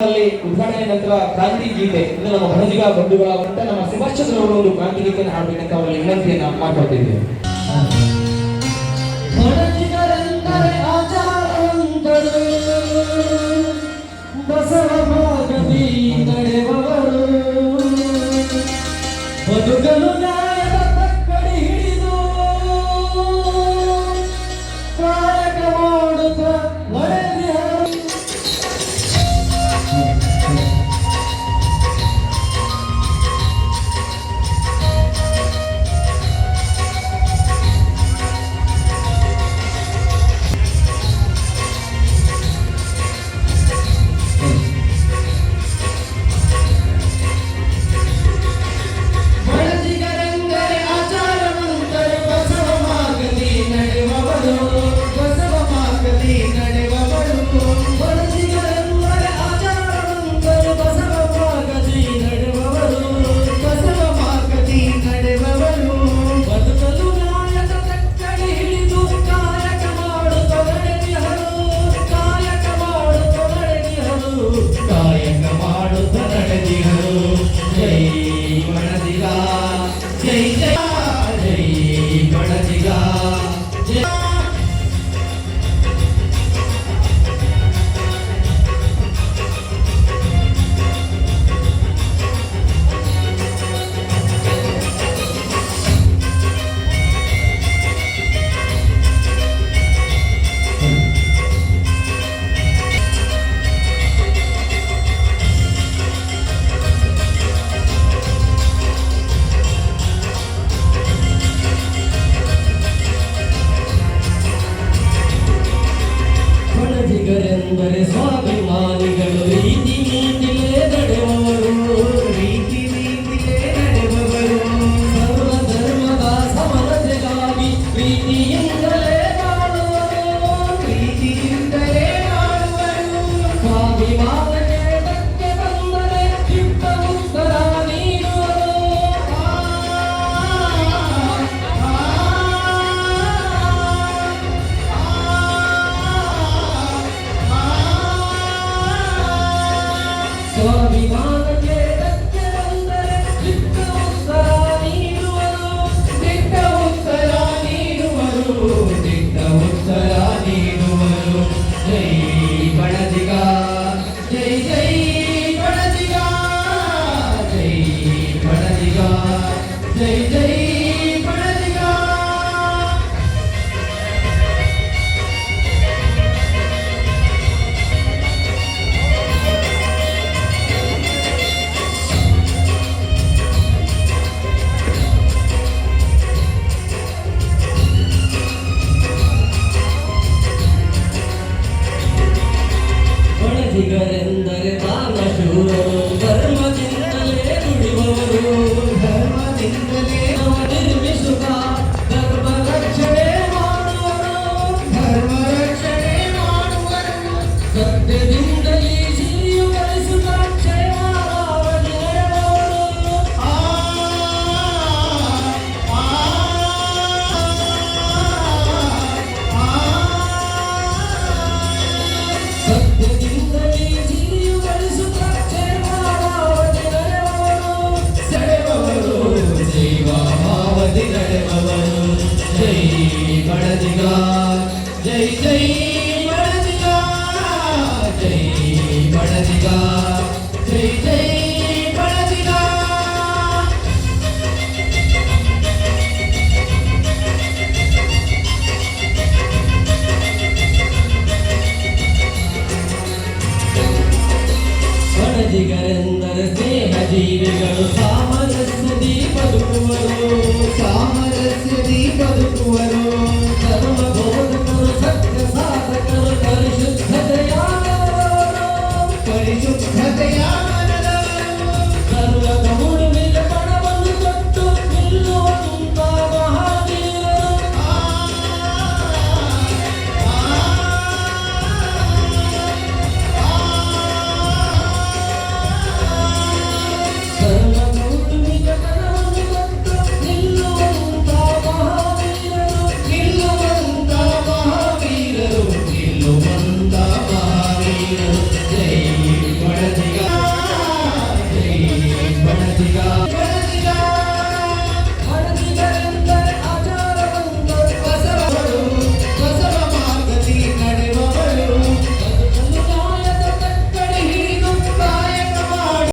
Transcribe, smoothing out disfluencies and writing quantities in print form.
ಉದ್ಘಾಟನೆ ನಂತರ ಕ್ರಾಂತಿ ಗೀತೆ ಇದು ನಮ್ಮ ಬಣಜಿಗ ಬಂಧುಗಳ ಅಂತ ನಮ್ಮ ಸುಭಾಷ್ ಚಂದ್ರ ಅವರು ಒಂದು ಕ್ರಾಂತಿ ಗೀತೆಯನ್ನು ಹಾಡಬೇಕಂತ ಅವರಲ್ಲಿ ವಿನಂತಿಯನ್ನ ಮಾಡ್ಕೊಳ್ತಿದ್ದೇವೆ. ಬಣಜಿಗರೆಂದರೆ ಆಚಾರವಂತರು, ಬಸವ ಮಾರ್ಗದಿ ನಡೆಯುವವರು, ಬದುಕಲು ನ್ಯಾಯದ ತಕ್ಕಡಿ ಹಿಡಿದು ಕಾಯಕ ಮಾಡುತ್ತ ನಡೆದಿಹರು. ಬಣಜಿಗರೆಂದರೆ ಸ್ವಾಭಿಮಾನಿಗಳು, ರೀತಿ ನೀತಿಲೇ ನಡೆಯುವವರು, ರೀತಿ ನೀತಿಲೇ ನಡೆಯುವವರು, ಸರ್ವ ಧರ್ಮದ ಸಮರತೆಗಾಗಿ ಪ್ರೀತಿಯಿಂದಲೇ ಬಾಳುವರು, ಪ್ರೀತಿಯಿಂದಲೇ ಬಾಳುವರು. ಸ್ವಾಭಿಮಾನಕ್ಕೆ ಧಕ್ಕೆ ಬಂದರೆ ಯುಕ್ತ ಉತ್ತರ ನೀಡುವರು. ಸ್ವಾಭಿಮಾನಕ್ಕೆ ಧಕ್ಕೆ ಬಂದರೆ ದಿಟ್ಟ ಉತ್ತರ ನೀಡುವರು, ದಿಟ್ಟ ಉತ್ತರ ನೀಡುವರು, ದಿಟ್ಟ ಉತ್ತರ ನೀಡುವರು. ಜೈ ಬಣಜಿಗ, ಜೈ ಜೈ ಬಣಜಿಗ, ಜೈ ಬಣಜಿಗ, ಜೈ ಜೈ ಬಣಜಿಗ. ಬಣಜಿಗರೆಂದರೆ ದಾನಶೂರರು, ಧರ್ಮದಿಂದಲೇ ದುಡಿಯುವವರು, ಧರ್ಮದಿಂದಲೇ ನಿರ್ಮಿಸುತ್ತ ಧರ್ಮ ರಕ್ಷಣೆ ಮಾಡುವರು, ಧರ್ಮ ರಕ್ಷಣೆ ಮಾಡುವರು. ಸತ್ಯದಿಂದಲೇ ಸಿರಿಯು ಗಳಿಸುತ್ತ ಕ್ಷೇಮಾವಧಿ ನಡೆಯುವವರು. ಸತ್ಯದಿಂದಲೇ ಸಿರಿಯು ಗಳಿಸುತ್ತ ಕ್ಷೇಮಾವಧಿ ನಡೆಯುವವರು, ಸೆಳೆಯುವವರು, ಜೀವಾವಧಿ ನಡೆಯುವವರು. ಜೈ ಬಣಜಿಗ, ಜೈ ಜೈ ಬಣಜಿಗ, ಜೈ ಬಣಜಿಗ, ಜೈ ಜೈ ಬಣಜಿಗ. ಬಣಜಿಗರೆಂದರೆ ಸ್ನೇಹ ಜೀವಿಗಳು, ಸಾಮರಸ್ಯದಿ ಬದುಕುವರು, ಸಾಮರಸ್ಯದಿ ಬದುಕುವರು. ಧರ್ಮ ಬೋಧಕರು, ಸತ್ಯ ಸಾಧಕರು, ಪರಿಶುದ್ಧತೆಯಾದವರು, ಪರಿಶುದ್ಧತೆಯಾದ